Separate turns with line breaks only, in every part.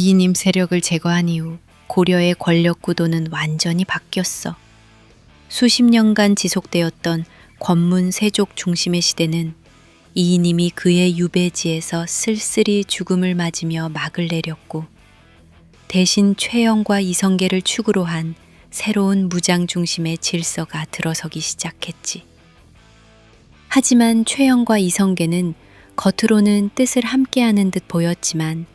이이님 세력을 제거한 이후 고려의 권력 구도는 완전히 바뀌었어. 수십 년간 지속되었던 권문 세족 중심의 시대는 이이님이 그의 유배지에서 쓸쓸히 죽음을 맞으며 막을 내렸고, 대신 최영과 이성계를 축으로 한 새로운 무장 중심의 질서가 들어서기 시작했지. 하지만 최영과 이성계는 겉으로는 뜻을 함께하는 듯 보였지만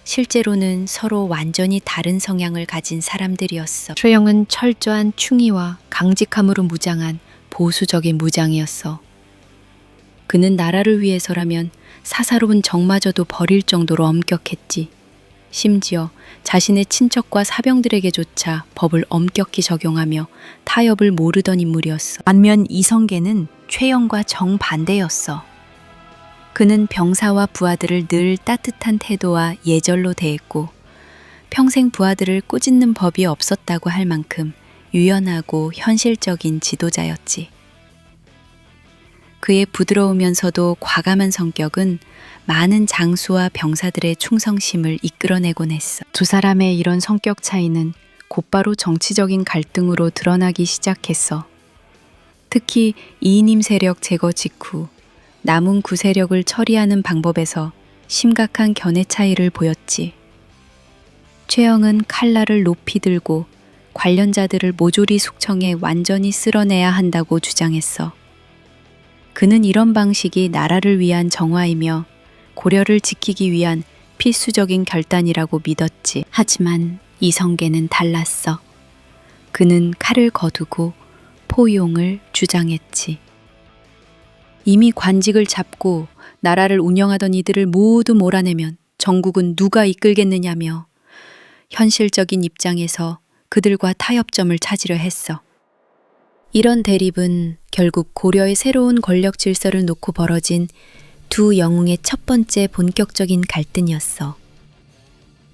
실제로는 서로 완전히 다른 성향을 가진 사람들이었어. 최영은 철저한 충의와 강직함으로 무장한 보수적인 무장이었어. 그는 나라를 위해서라면 사사로운 적마저도 버릴 정도로 엄격했지. 심지어 자신의 친척과 사병들에게조차 법을 엄격히 적용하며 타협을 모르던 인물이었어. 반면 이성계는 최영과 정반대였어. 그는 병사와 부하들을 늘 따뜻한 태도와 예절로 대했고, 평생 부하들을 꾸짖는 법이 없었다고 할 만큼 유연하고 현실적인 지도자였지. 그의 부드러우면서도 과감한 성격은 많은 장수와 병사들의 충성심을 이끌어내곤 했어. 두 사람의 이런 성격 차이는 곧바로 정치적인 갈등으로 드러나기 시작했어. 특히 이이님 세력 제거 직후 남은 구세력을 처리하는 방법에서 심각한 견해 차이를 보였지. 최영은 칼날을 높이 들고 관련자들을 모조리 숙청해 완전히 쓸어내야 한다고 주장했어. 그는 이런 방식이 나라를 위한 정화이며 고려를 지키기 위한 필수적인 결단이라고 믿었지. 하지만 이성계는 달랐어. 그는 칼을 거두고 포용을 주장했지. 이미 관직을 잡고 나라를 운영하던 이들을 모두 몰아내면 전국은 누가 이끌겠느냐며 현실적인 입장에서 그들과 타협점을 찾으려 했어. 이런 대립은 결국 고려의 새로운 권력 질서를 놓고 벌어진 두 영웅의 첫 번째 본격적인 갈등이었어.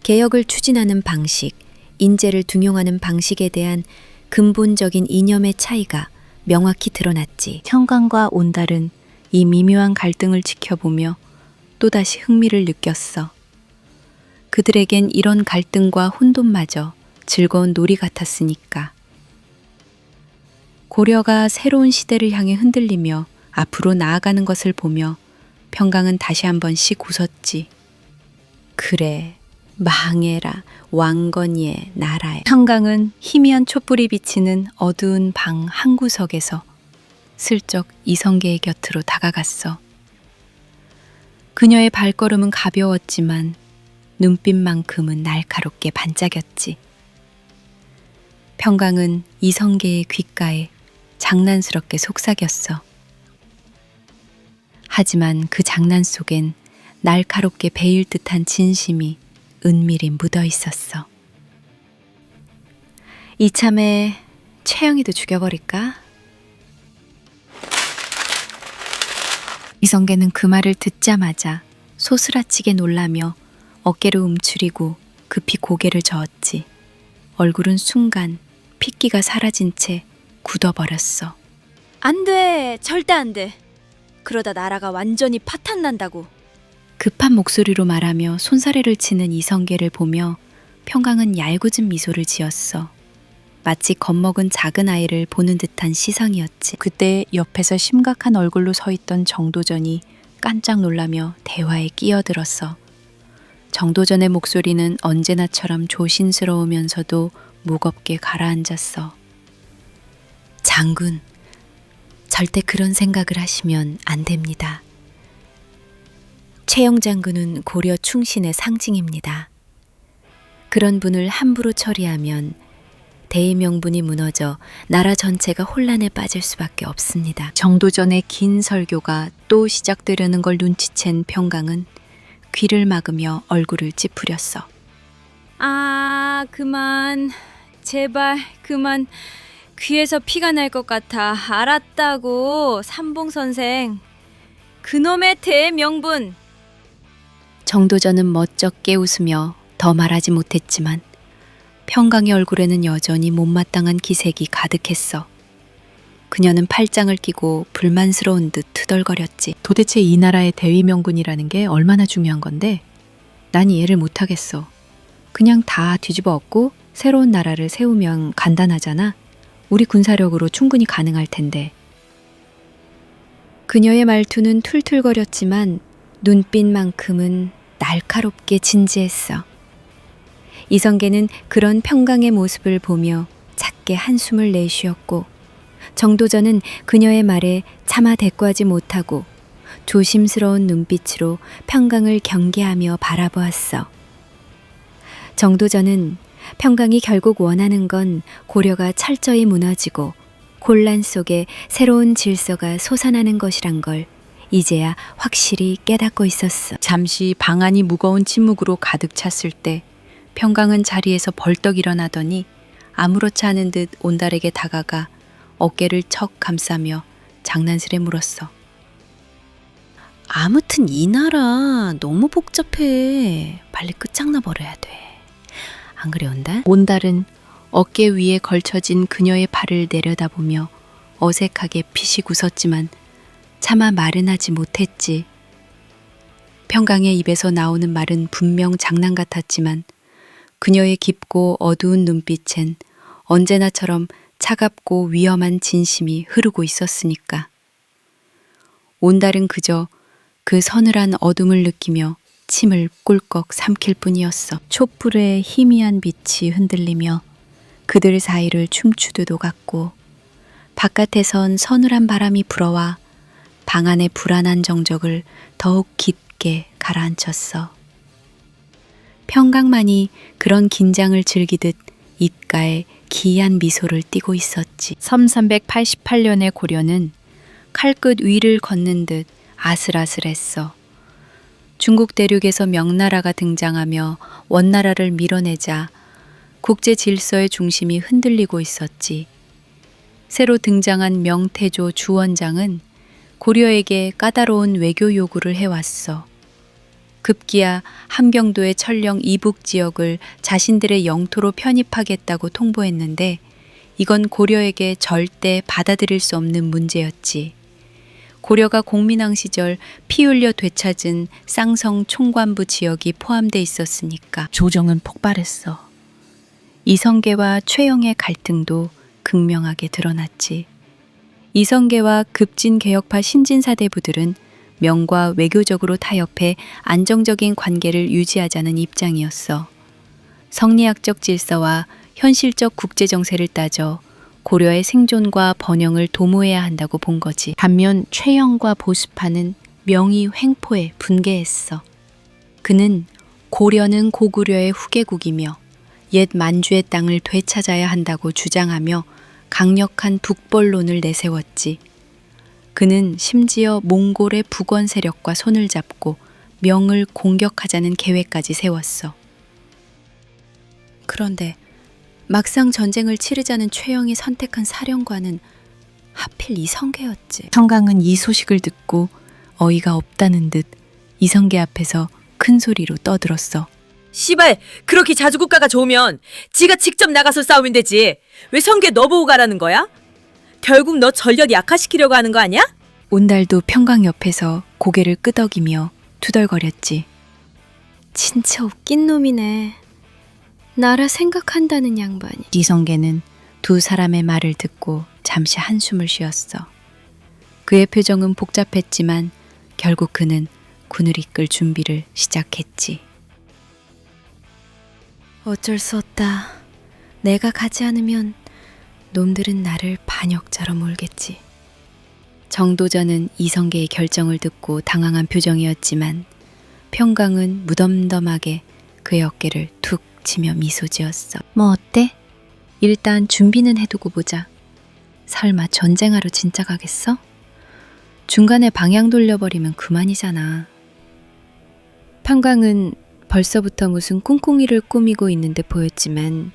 개혁을 추진하는 방식, 인재를 등용하는 방식에 대한 근본적인 이념의 차이가 명확히 드러났지. 평강과 온달은 이 미묘한 갈등을 지켜보며 또다시 흥미를 느꼈어. 그들에겐 이런 갈등과 혼돈마저 즐거운 놀이 같았으니까. 고려가 새로운 시대를 향해 흔들리며 앞으로 나아가는 것을 보며 평강은 다시 한 번씩 웃었지. 그래, 망해라, 왕건이의 나라에. 평강은 희미한 촛불이 비치는 어두운 방 한 구석에서 슬쩍 이성계의 곁으로 다가갔어. 그녀의 발걸음은 가벼웠지만 눈빛만큼은 날카롭게 반짝였지. 평강은 이성계의 귓가에 장난스럽게 속삭였어. 하지만 그 장난 속엔 날카롭게 베일 듯한 진심이 은밀히 묻어 있었어. 이참에 최영이도 죽여버릴까? 이성계는 그 말을 듣자마자 소스라치게 놀라며 어깨를 움츠리고 급히 고개를 저었지. 얼굴은 순간 핏기가 사라진 채 굳어버렸어.
안 돼! 절대 안 돼! 그러다 나라가 완전히 파탄난다고.
급한 목소리로 말하며 손사래를 치는 이성계를 보며 평강은 얄궂은 미소를 지었어. 마치 겁먹은 작은 아이를 보는 듯한 시선이었지. 그때 옆에서 심각한 얼굴로 서 있던 정도전이 깜짝 놀라며 대화에 끼어들었어. 정도전의 목소리는 언제나처럼 조심스러우면서도 무겁게 가라앉았어. 장군, 절대 그런 생각을 하시면 안 됩니다. 최영 장군은 고려 충신의 상징입니다. 그런 분을 함부로 처리하면 대의 명분이 무너져 나라 전체가 혼란에 빠질 수밖에 없습니다. 정도전의 긴 설교가 또 시작되려는 걸 눈치챈 평강은 귀를 막으며 얼굴을 찌푸렸어.
아, 그만. 제발 그만. 귀에서 피가 날 것 같아. 알았다고, 삼봉 선생. 그놈의 대명분.
정도전은 멋쩍게 웃으며 더 말하지 못했지만 평강의 얼굴에는 여전히 못마땅한 기색이 가득했어. 그녀는 팔짱을 끼고 불만스러운 듯 투덜거렸지. 도대체 이 나라의 대위명군이라는 게 얼마나 중요한 건데 난 이해를 못하겠어. 그냥 다 뒤집어 엎고 새로운 나라를 세우면 간단하잖아. 우리 군사력으로 충분히 가능할 텐데. 그녀의 말투는 툴툴거렸지만 눈빛만큼은 날카롭게 진지했어. 이성계는 그런 평강의 모습을 보며 작게 한숨을 내쉬었고 정도전은 그녀의 말에 차마 대꾸하지 못하고 조심스러운 눈빛으로 평강을 경계하며 바라보았어. 정도전은 평강이 결국 원하는 건 고려가 철저히 무너지고 혼란 속에 새로운 질서가 솟아나는 것이란 걸 이제야 확실히 깨닫고 있었어. 잠시 방안이 무거운 침묵으로 가득 찼을 때 평강은 자리에서 벌떡 일어나더니 아무렇지 않은 듯 온달에게 다가가 어깨를 척 감싸며 장난스레 물었어. 아무튼 이 나라 너무 복잡해. 빨리 끝장나 버려야 돼. 안 그래 온달? 온달은 어깨 위에 걸쳐진 그녀의 팔을 내려다보며 어색하게 피식 웃었지만 차마 말은 하지 못했지. 평강의 입에서 나오는 말은 분명 장난 같았지만 그녀의 깊고 어두운 눈빛엔 언제나처럼 차갑고 위험한 진심이 흐르고 있었으니까. 온달은 그저 그 서늘한 어둠을 느끼며 침을 꿀꺽 삼킬 뿐이었어. 촛불의 희미한 빛이 흔들리며 그들 사이를 춤추듯 오갔고 바깥에선 서늘한 바람이 불어와 방 안의 불안한 정적을 더욱 깊게 가라앉혔어. 평강만이 그런 긴장을 즐기듯 입가에 기이한 미소를 띠고 있었지. 388년의 고려는 칼끝 위를 걷는 듯 아슬아슬했어. 중국 대륙에서 명나라가 등장하며 원나라를 밀어내자 국제 질서의 중심이 흔들리고 있었지. 새로 등장한 명태조 주원장은 고려에게 까다로운 외교 요구를 해왔어. 급기야 함경도의 천령 이북 지역을 자신들의 영토로 편입하겠다고 통보했는데 이건 고려에게 절대 받아들일 수 없는 문제였지. 고려가 공민왕 시절 피 흘려 되찾은 쌍성 총관부 지역이 포함돼 있었으니까 조정은 폭발했어. 이성계와 최영의 갈등도 극명하게 드러났지. 이성계와 급진 개혁파 신진사대부들은 명과 외교적으로 타협해 안정적인 관계를 유지하자는 입장이었어. 성리학적 질서와 현실적 국제정세를 따져 고려의 생존과 번영을 도모해야 한다고 본 거지. 반면 최영과 보수파는 명의 횡포에 분개했어. 그는 고려는 고구려의 후계국이며 옛 만주의 땅을 되찾아야 한다고 주장하며 강력한 북벌론을 내세웠지. 그는 심지어 몽골의 북원 세력과 손을 잡고 명을 공격하자는 계획까지 세웠어. 그런데 막상 전쟁을 치르자는 최영이 선택한 사령관은 하필 이성계였지. 평강은 이 소식을 듣고 어이가 없다는 듯 이성계 앞에서 큰 소리로 떠들었어.
시발, 그렇게 자주국가가 좋으면 지가 직접 나가서 싸우면 되지. 왜 성계 너 보고 가라는 거야? 결국 너 전력 약화시키려고 하는 거 아니야?
온달도 평강 옆에서 고개를 끄덕이며 투덜거렸지. 진짜 웃긴 놈이네. 나라 생각한다는 양반이. 이성계는 두 사람의 말을 듣고 잠시 한숨을 쉬었어. 그의 표정은 복잡했지만 결국 그는 군을 이끌 준비를 시작했지. 어쩔 수 없다. 내가 가지 않으면 놈들은 나를 반역자로 몰겠지. 정도전은 이성계의 결정을 듣고 당황한 표정이었지만 평강은 무덤덤하게 그의 어깨를 툭 치며 미소 지었어. 뭐 어때? 일단 준비는 해두고 보자. 설마 전쟁하러 진짜 가겠어? 중간에 방향 돌려버리면 그만이잖아. 평강은 벌써부터 무슨 꿍꿍이를 꾸미고 있는 듯 보였지만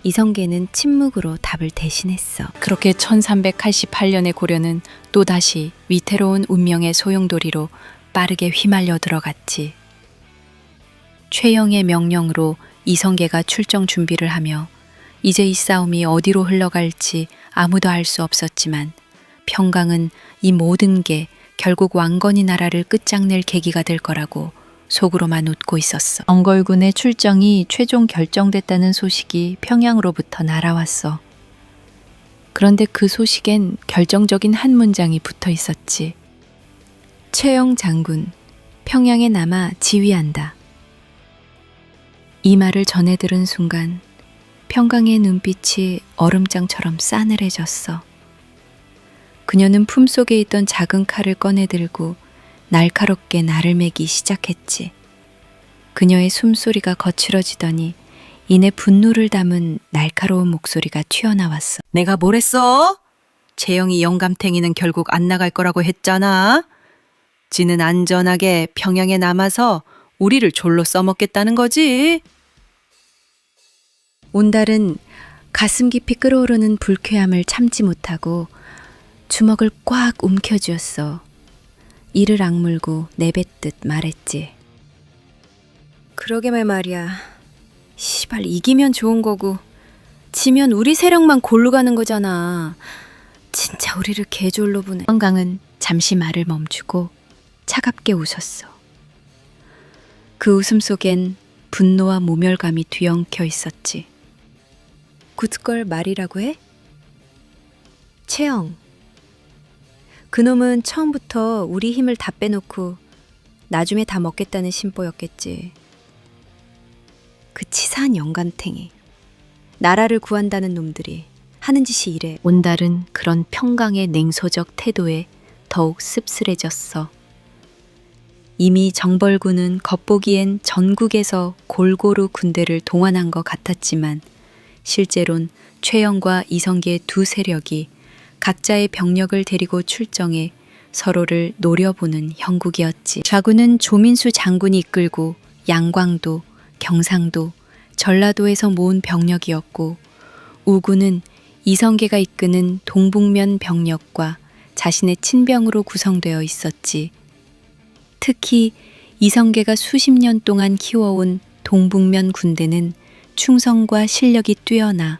이성계는 침묵으로 답을 대신했어. 그렇게 1388년의 고려는 또다시 위태로운 운명의 소용돌이로 빠르게 휘말려 들어갔지. 최영의 명령으로 이성계가 출정 준비를 하며 이제 이 싸움이 어디로 흘러갈지 아무도 알 수 없었지만 평강은 이 모든 게 결국 왕건이 나라를 끝장낼 계기가 될 거라고 속으로만 웃고 있었어. 정벌군의 출정이 최종 결정됐다는 소식이 평양으로부터 날아왔어. 그런데 그 소식엔 결정적인 한 문장이 붙어 있었지. 최영 장군, 평양에 남아 지휘한다. 이 말을 전해 들은 순간 평강의 눈빛이 얼음장처럼 싸늘해졌어. 그녀는 품속에 있던 작은 칼을 꺼내들고 날카롭게 나를 매기 시작했지. 그녀의 숨소리가 거칠어지더니 이내 분노를 담은 날카로운 목소리가 튀어나왔어.
내가 뭘 했어? 재영이 영감탱이는 결국 안 나갈 거라고 했잖아. 지는 안전하게 평양에 남아서 우리를 졸로 써먹겠다는 거지.
온달은 가슴 깊이 끓어오르는 불쾌함을 참지 못하고 주먹을 꽉 움켜쥐었어. 이를 악물고 내뱉듯 말했지.
그러게 말이야. 시발 이기면 좋은 거고 지면 우리 세력만 골로 가는 거잖아. 진짜 우리를 개졸로 보네.
평강은 잠시 말을 멈추고 차갑게 웃었어. 그 웃음 속엔 분노와 모멸감이 뒤엉켜 있었지.
굳걸 말이라고 해? 채영, 그놈은 처음부터 우리 힘을 다 빼놓고 나중에 다 먹겠다는 심보였겠지. 그 치사한 영감탱이, 나라를 구한다는 놈들이 하는 짓이 이래.
온달은 그런 평강의 냉소적 태도에 더욱 씁쓸해졌어. 이미 정벌군은 겉보기엔 전국에서 골고루 군대를 동원한 것 같았지만 실제론 최영과 이성계의 두 세력이 각자의 병력을 데리고 출정해 서로를 노려보는 형국이었지. 좌군은 조민수 장군이 이끌고 양광도, 경상도, 전라도에서 모은 병력이었고 우군은 이성계가 이끄는 동북면 병력과 자신의 친병으로 구성되어 있었지. 특히 이성계가 수십 년 동안 키워온 동북면 군대는 충성과 실력이 뛰어나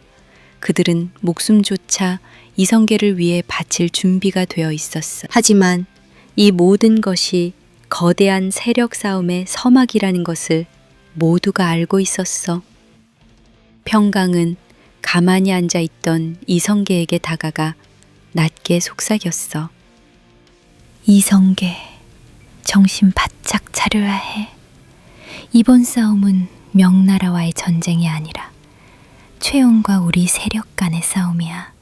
그들은 목숨조차 이성계를 위해 바칠 준비가 되어 있었어. 하지만 이 모든 것이 거대한 세력 싸움의 서막이라는 것을 모두가 알고 있었어. 평강은 가만히 앉아 있던 이성계에게 다가가 낮게 속삭였어. 이성계, 정신 바짝 차려야 해. 이번 싸움은 명나라와의 전쟁이 아니라 최영과 우리 세력 간의 싸움이야.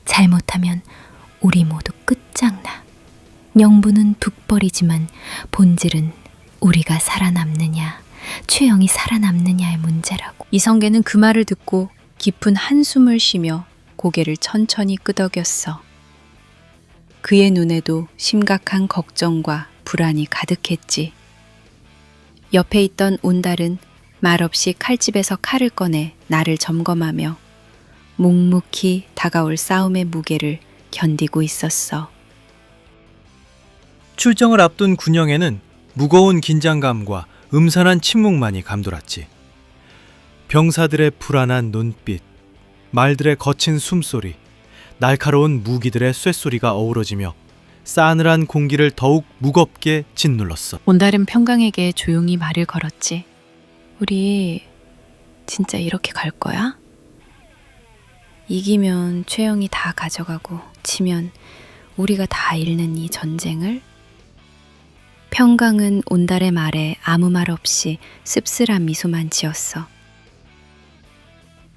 잘못하면 우리 모두 끝장나. 명분은 북벌이지만 본질은 우리가 살아남느냐, 최영이 살아남느냐의 문제라고. 이성계는 그 말을 듣고 깊은 한숨을 쉬며 고개를 천천히 끄덕였어. 그의 눈에도 심각한 걱정과 불안이 가득했지. 옆에 있던 온달은 말없이 칼집에서 칼을 꺼내 나를 점검하며 묵묵히 다가올 싸움의 무게를 견디고 있었어.
출정을 앞둔 군영에는 무거운 긴장감과 음산한 침묵만이 감돌았지. 병사들의 불안한 눈빛, 말들의 거친 숨소리, 날카로운 무기들의 쇳소리가 어우러지며 싸늘한 공기를 더욱 무겁게 짓눌렀어.
온달은 평강에게 조용히 말을 걸었지. 우리 진짜 이렇게 갈 거야? 이기면 최영이 다 가져가고 지면 우리가 다 잃는 이 전쟁을? 평강은 온달의 말에 아무 말 없이 씁쓸한 미소만 지었어.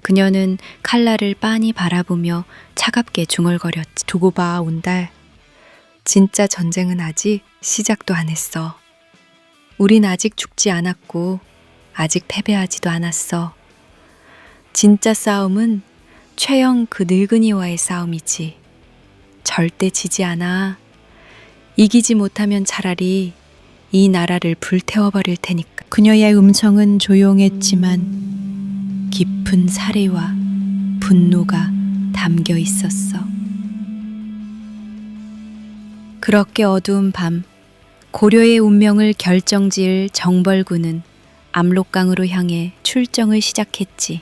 그녀는 칼날을 빤히 바라보며 차갑게 중얼거렸지. 두고 봐, 온달. 진짜 전쟁은 아직 시작도 안 했어. 우린 아직 죽지 않았고 아직 패배하지도 않았어. 진짜 싸움은 최영 그 늙은이와의 싸움이지. 절대 지지 않아. 이기지 못하면 차라리 이 나라를 불태워버릴 테니까. 그녀의 음성은 조용했지만 깊은 사례와 분노가 담겨 있었어. 그렇게 어두운 밤, 고려의 운명을 결정지을 정벌군은 압록강으로 향해 출정을 시작했지.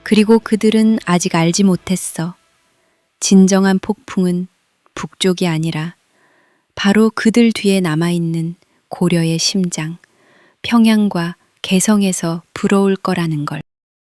그리고 그들은 아직 알지 못했어. 진정한 폭풍은 북쪽이 아니라 바로 그들 뒤에 남아있는 고려의 심장, 평양과 개성에서 부러울 거라는 걸.